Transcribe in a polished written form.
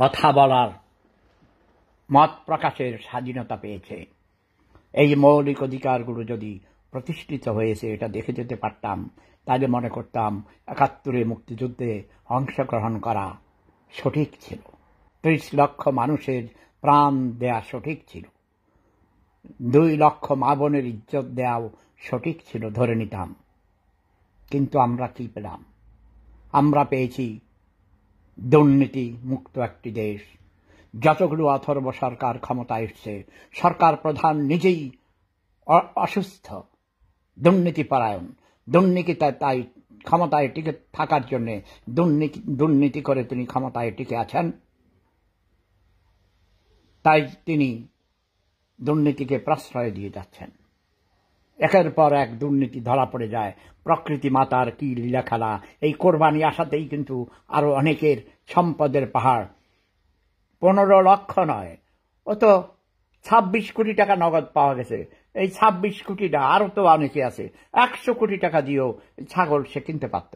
কথা বলার মত প্রকাশের স্বাধীনতা পেয়েছে। এই মৌলিক অধিকারগুলো যদি প্রতিষ্ঠিত হয়েছে এটা দেখে যেতে পারতাম, তাহলে মনে করতাম ৭১ মুক্তিযুদ্ধে অংশগ্রহণ করা সঠিক ছিল, ৩০ লক্ষ মানুষের প্রাণ দেয়া সঠিক ছিল, ২ লক্ষ মা বোনের ইজ্জত দেওয়াও সঠিক ছিল ধরে নিতাম। কিন্তু আমরা কি পেলাম? আমরা পেয়েছি দুর্নীতি মুক্ত একটি দেশ। যতগুলো অথর্ব সরকার ক্ষমতায় এসছে, সরকার প্রধান নিজেই অসুস্থ, দুর্নীতিপরায়ণ। দুর্নীতি তাই ক্ষমতায় টিকে থাকার জন্য দুর্নীতি করে তিনি ক্ষমতায় টিকে আছেন, তাই তিনি দুর্নীতিকে প্রশ্রয় দিয়ে যাচ্ছেন। একের পর এক দুর্নীতি ধরা পড়ে যায়। প্রকৃতি মাতার কি লীলা খেলা! এই কোরবানি আসাতেই কিন্তু আরো অনেকের সম্পদের পাহাড়। ১৫ লক্ষ নয়, ও তো ২৬ কোটি টাকা নগদ পাওয়া গেছে। এই ২৬ কোটিটা আরো তো অনেকে আছে, ১০০ কোটি টাকা দিয়েও ছাগল সে কিনতে পারত।